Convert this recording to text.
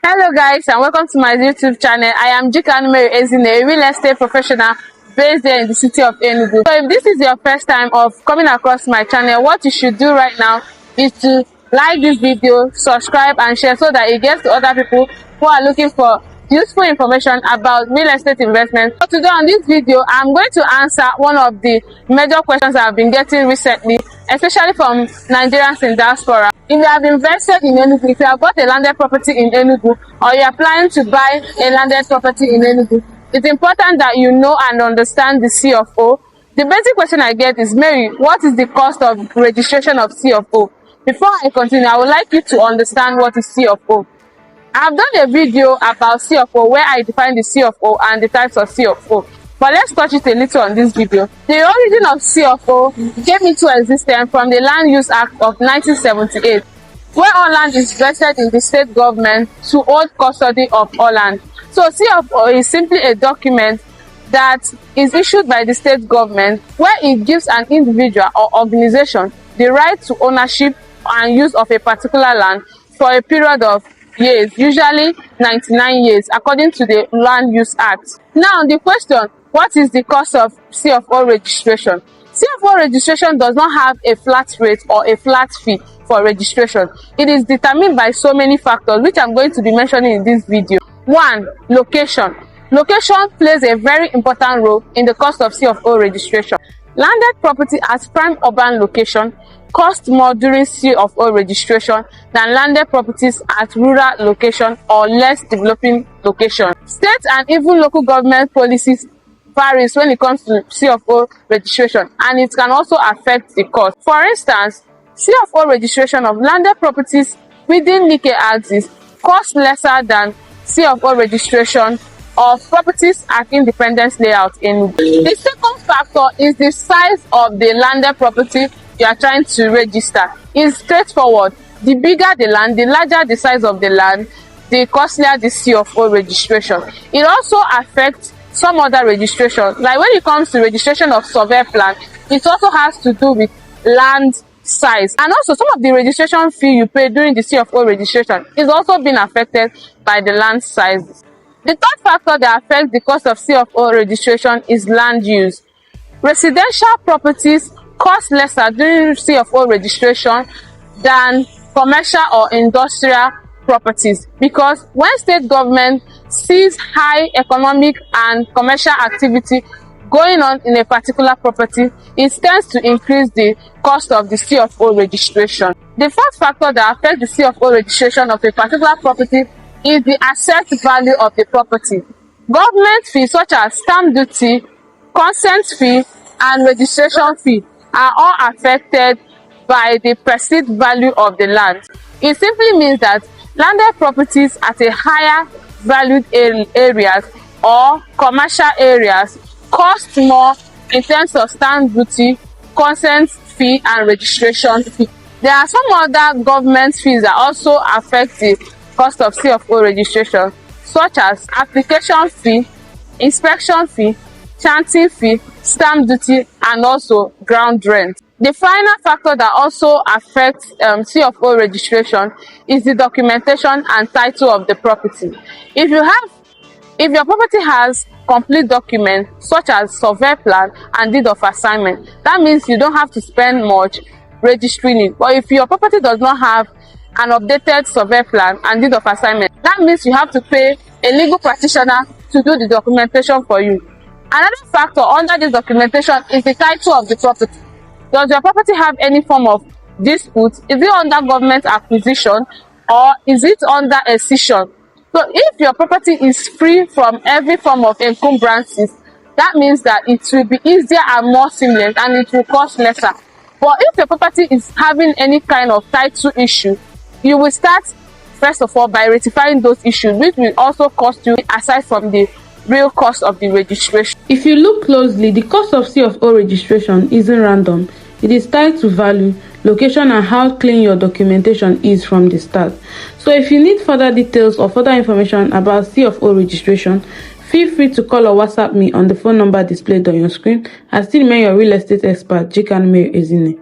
Hello guys and welcome to my YouTube channel. I am Jikanme Ezine, a real estate professional based here in the city of Enugu. So if this is your first time of coming across my channel, what you should do right now is to like this video, subscribe and share so that it gets to other people who are looking for useful information about real estate investment. So today on this video, I'm going to answer one of the major questions I've been getting recently, especially from Nigerians in diaspora. If you have invested in Enugu, if you have bought a landed property in Enugu, or you are planning to buy a landed property in Enugu, it's important that you know and understand the C of O. The basic question I get is, Mary, what is the cost of registration of C of O? Before I continue, I would like you to understand what is C of O. I've done a video about C of O where I define the C of O and the types of C of O. But let's touch it a little on this video. The origin of C of O came into existence from the Land Use Act of 1978, where all land is vested in the state government to hold custody of all land. So C of O is simply a document that is issued by the state government where it gives an individual or organization the right to ownership and use of a particular land for a period of years, usually 99 years, according to the Land Use Act. Now, the question, what is the cost of C of O registration? C of O registration does not have a flat rate or a flat fee for registration. It is determined by so many factors, which I'm going to be mentioning in this video. 1. Location. Location plays a very important role in the cost of C of O registration. Landed property at prime urban location cost more during C of O registration than landed properties at rural location or less developing location. State and even local government policies varies when it comes to C of O registration, and it can also affect the cost. For instance, C of O registration of landed properties within Nike axis costs lesser than C of O registration of properties at Independence Layout in. The second factor is the size of the landed property you are trying to register. It's straightforward. The bigger the land, the larger the size of the land, the costlier the C of O registration. It also affects some other registration. Like when it comes to registration of survey plan, it also has to do with land size. And also some of the registration fee you pay during the C of O registration is also being affected by the land size. The third factor that affects the cost of C of O registration is land use. Residential properties cost lesser during C of O registration than commercial or industrial properties, because when state government sees high economic and commercial activity going on in a particular property, it tends to increase the cost of the C of O registration. The fourth factor that affects the C of O registration of a particular property is the asset value of the property. Government fees such as stamp duty, consent fee, and registration fee are all affected by the perceived value of the land. It simply means that landed properties at a higher valued areas or commercial areas cost more in terms of stamp duty, consent fee, and registration fee. There are some other government fees that also affect the cost of C of O registration, such as application fee, inspection fee, chanting fee, stamp duty, and also ground rent. The final factor that also affects C of O registration is the documentation and title of the property. If your property has complete documents such as survey plan and deed of assignment, that means you don't have to spend much registering it. But if your property does not have an updated survey plan and deed of assignment, that means you have to pay a legal practitioner to do the documentation for you. Another factor under this documentation is the title of the property. Does your property have any form of dispute? Is it under government acquisition or is it under a cession? So if your property is free from every form of encumbrances, that means that it will be easier and more seamless and it will cost lesser. But if your property is having any kind of title issue, you will start first of all by rectifying those issues, which will also cost you aside from the real cost of the registration. If you look closely, the cost of C of O registration isn't random. It is tied to value, location, and how clean your documentation is from the start. So if you need further details or further information about C of O registration, feel free to call or WhatsApp me on the phone number displayed on your screen. I still remain your real estate expert, Jikanme Ezine.